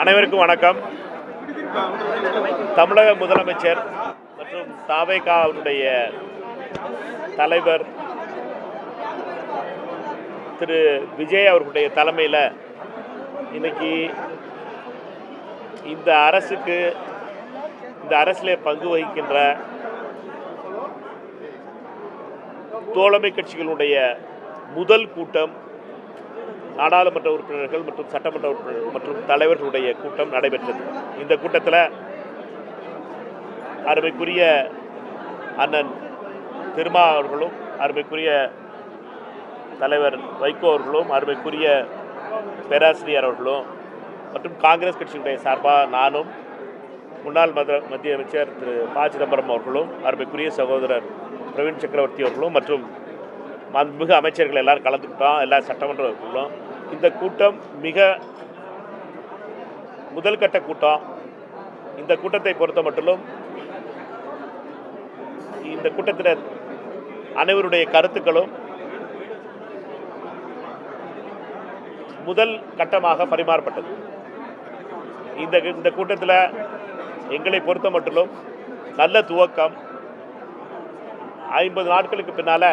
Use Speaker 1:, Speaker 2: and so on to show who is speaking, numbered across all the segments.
Speaker 1: அனைவருக்கும் வணக்கம். தமிழக முதலமைச்சர் மற்றும் தவேகாவுடைய தலைவர் திரு விஜய் அவர்களுடைய தலைமையில் இன்னைக்கு இந்த அரசிலே பங்கு வகிக்கின்ற தோழமை கட்சிகளுடைய முதல் கூட்டம் நாடாளுமன்ற உறுப்பினர்கள் மற்றும் சட்டமன்ற உறுப்பினர்கள் மற்றும் தலைவர்களுடைய கூட்டம் நடைபெற்றது. இந்த கூட்டத்தில் அருமைக்குரிய அண்ணன் திருமா அவர்களும், அருமைக்குரிய தலைவர் வைகோ அவர்களும், அருமைக்குரிய பேராசிரியர் அவர்களும் மற்றும் காங்கிரஸ் கட்சியினுடைய சார்பாக நானும், முன்னாள் மத்திய அமைச்சர் திரு ப. சிதம்பரம் அவர்களும், அருமைக்குரிய சகோதரர் பிரவீன் சக்கரவர்த்தி அவர்களும் மற்றும் மிக அமைச்சர்கள் எல்லாரும் கலந்துக்கிட்டோம். எல்லா சட்டமன்ற உறுப்பினர்களும். இந்த கூட்டம் மிக முதல் கட்ட கூட்டம். இந்த கூட்டத்தை பொறுத்த மட்டிலும் இந்த கூட்டத்தினர் அனைவருடைய கருத்துக்களும் முதல் கட்டமாக பரிமாறப்பட்டது. இந்த கூட்டத்தில் எங்களை பொறுத்த மட்டிலும் நல்ல துவக்கம். 50 நாட்களுக்கு பின்னால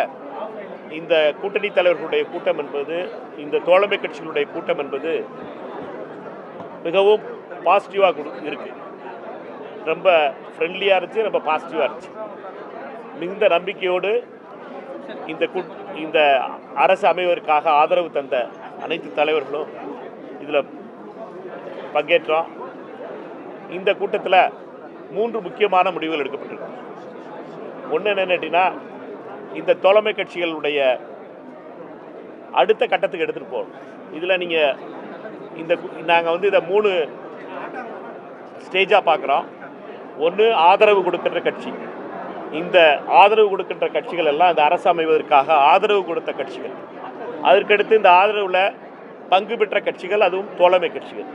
Speaker 1: இந்த கூட்டணி தலைவர்களுடைய கூட்டம் என்பது, இந்த தோழமை கட்சிகளுடைய கூட்டம் என்பது மிகவும் பாசிட்டிவாக இருக்கு. ரொம்ப ஃப்ரெண்ட்லியாக இருந்துச்சு, ரொம்ப பாசிட்டிவாக இருந்துச்சு. மிகுந்த நம்பிக்கையோடு இந்த அரசு அமைவதற்காக ஆதரவு தந்த அனைத்து தலைவர்களும் இதில் பங்கேற்றோம். இந்த கூட்டத்தில் 3 முக்கியமான முடிவுகள் எடுக்கப்பட்டிருக்கு. ஒன்று என்னன்னு கேட்டீங்கன்னா, இந்த தோழமை கட்சிகளுடைய அடுத்த கட்டத்துக்கு எடுத்துகிட்டு போகணும். இதில் நீங்கள் நாங்கள் இதை 3 ஸ்டேஜாக பார்க்குறோம். ஒன்று, ஆதரவு கொடுக்கின்ற கட்சி. இந்த ஆதரவு கொடுக்கின்ற கட்சிகள் எல்லாம் இந்த அரசு அமைவதற்காக ஆதரவு கொடுத்த கட்சிகள். அதற்கடுத்து இந்த ஆதரவில் பங்கு பெற்ற கட்சிகள், அதுவும் தோழமை கட்சிகள்.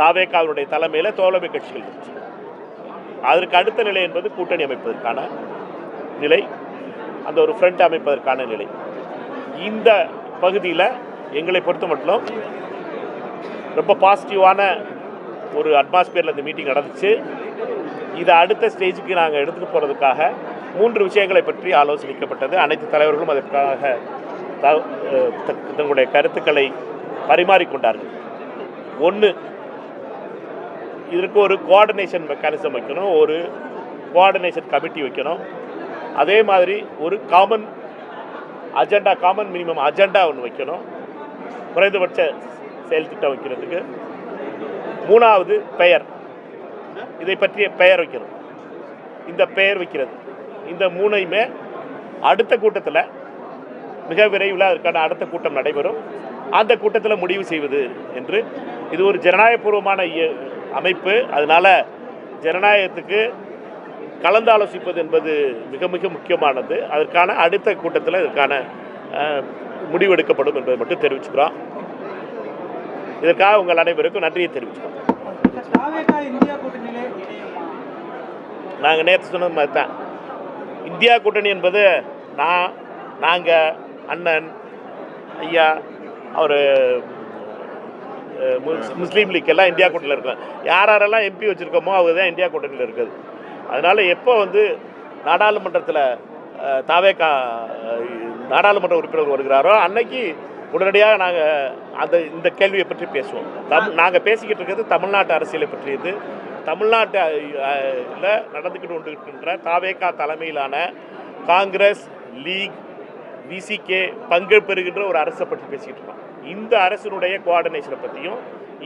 Speaker 1: தவேகாவுடைய தலைமையில் தோழமை கட்சிகள் இருந்துச்சு. அதற்கு அடுத்த நிலை என்பது கூட்டணி அமைப்பதற்கான நிலை, அந்த ஒரு ஃப்ரண்ட் அமைப்பதற்கான நிலை. இந்த பகுதியில் எங்களை பொறுத்த மட்டும் ரொம்ப பாசிட்டிவான ஒரு அட்மாஸ்பியரில் இந்த மீட்டிங் நடந்துச்சு. இதை அடுத்த ஸ்டேஜுக்கு நாங்கள் எடுத்துகிட்டு போகிறதுக்காக 3 விஷயங்களை பற்றி ஆலோசனைக்கப்பட்டது. அனைத்து தலைவர்களும் அதற்காக தங்களுடைய கருத்துக்களை பரிமாறிக்கொண்டார்கள். ஒன்று, இதற்கு ஒரு கோஆர்டினேஷன் மெக்கானிசம் வைக்கணும், ஒரு கோஆர்டினேஷன் கமிட்டி வைக்கணும். அதே மாதிரி ஒரு காமன் மினிமம் அஜெண்டா ஒன்று வைக்கணும், குறைந்தபட்ச செயல் திட்டம் வைக்கிறதுக்கு. 3வது, பெயர். இதை பற்றிய பெயர் வைக்கணும். இந்த பெயர் வைக்கிறது, இந்த 3ஐயுமே அடுத்த கூட்டத்தில் மிக விரைவில் அதற்கான அடுத்த கூட்டம் நடைபெறும். அந்த கூட்டத்தில் முடிவு செய்வது என்று. இது ஒரு ஜனநாயகபூர்வமான அமைப்பு. அதனால் ஜனநாயகத்துக்கு கலந்து ஆலோசிப்பது என்பது மிக மிக முக்கியமானது. அதற்கான அடுத்த கூட்டத்தில் இதற்கான முடிவெடுக்கப்படும் என்பதை மட்டும் தெரிவிச்சுக்கிறோம். இதற்காக உங்கள் அனைவருக்கும் நன்றியை தெரிவிச்சுக்கிறோம். நாங்கள் நேற்று சொன்னது மாதிரி தான். இந்தியா கூட்டணி என்பது நாங்கள் அண்ணன் ஐயா அவர் முஸ்லீம் லீக் எல்லாம் இந்தியா கூட்டணியில் இருக்கோம். யாரெல்லாம் எம்பி வச்சுருக்கோமோ அவங்க தான் இந்தியா கூட்டணியில் இருக்குது. அதனால் எப்போ நாடாளுமன்றத்தில் தவேகா நாடாளுமன்ற உறுப்பினர் வருகிறாரோ அன்னைக்கு உடனடியாக நாங்கள் இந்த கேள்வியை பற்றி பேசுவோம். நாங்கள் பேசிக்கிட்டு இருக்கிறது தமிழ்நாட்டு அரசியலை பற்றியது. தமிழ்நாட்டில் நடந்துக்கிட்டு கொண்டிருக்கின்ற தவேகா தலைமையிலான காங்கிரஸ், லீக், விசிகே பங்கு பெறுகின்ற ஒரு அரசை பற்றி பேசிக்கிட்டு இருக்கோம். இந்த அரசினுடைய கோஆர்டினேஷனை பற்றியும்,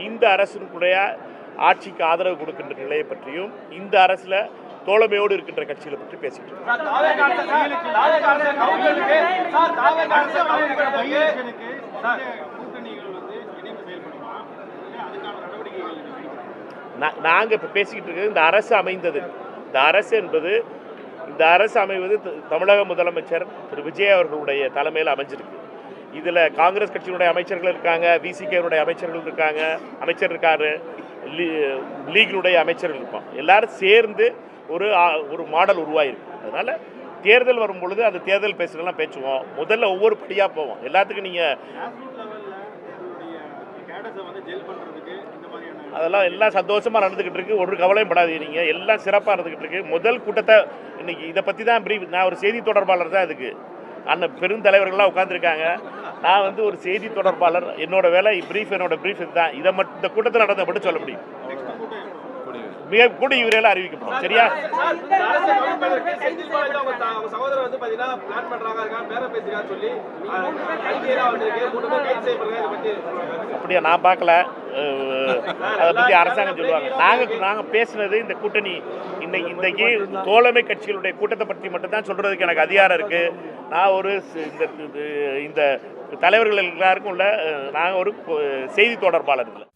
Speaker 1: இந்த அரசினுடைய ஆட்சிக்கு ஆதரவு கொடுக்கின்ற நிலையை பற்றியும், இந்த அரசில் தோழமையோடு இருக்கின்ற கட்சிகளை பற்றி பேசிட்டு இருக்கோம். நாங்கள் இப்போ பேசிக்கிட்டு இருக்கிறது இந்த அரசு அமைந்தது. இந்த அரசு என்பது, இந்த அரசு அமைவது தமிழக முதலமைச்சர் திரு விஜய் அவர்களுடைய தலைமையில் அமைஞ்சிருக்கு. இதில் காங்கிரஸ் கட்சியினுடைய அமைச்சர்கள் இருக்காங்க, விசிகேனுடைய அமைச்சர்கள் இருக்காங்க, அமைச்சர் இருக்காரு, லீகினுடைய அமைச்சர்கள் இருப்போம். எல்லாரும் சேர்ந்து ஒரு மாடல் உருவாயிருக்கு. அதனால் தேர்தல் வரும் பொழுது அந்த தேர்தல் பேசுறதெல்லாம் பேசுவோம். முதல்ல ஒவ்வொரு படியாக போவோம். எல்லாத்துக்கும் நீங்கள் அதெல்லாம் எல்லாம் சந்தோஷமாக நடந்துக்கிட்டு இருக்கு. ஒரு கவலையும் படாதீங்க, நீங்கள் எல்லாம் சிறப்பாக இருந்துக்கிட்டு இருக்கு. முதல் கூட்டத்தை இன்னைக்கு இதை பற்றி தான் பிரீஃப். நான் ஒரு செய்தி தொடர்பாளர் தான். இதுக்கு அண்ணன் பெருந்தலைவர்கள்லாம் உட்காந்துருக்காங்க. நான் வந்து ஒரு செய்தி தொடர்பாளர். என்னோட வேலை என்னோட பிரீஃப் இதுதான். இதை மட்டும் இந்த கூட்டத்தில் நடந்த மட்டும் சொல்ல முடியும். மிக கூடிய விரைவில் அறிவிக்கப்படும். சரியா? அப்படியா? நான் பார்க்கல. அதை பற்றி அரசாங்கம் சொல்லுவாங்க. நாங்கள் பேசுனது இந்த கூட்டணி இன்னைக்கு தோழமை கட்சிகளுடைய கூட்டத்தை பற்றி மட்டும்தான் சொல்றதுக்கு எனக்கு அதிகாரம் இருக்கு. நான் ஒரு இந்த தலைவர்கள் எல்லாருக்கும் உள்ள நாங்கள் ஒரு செய்தி தொடர்பாளர் இல்லை.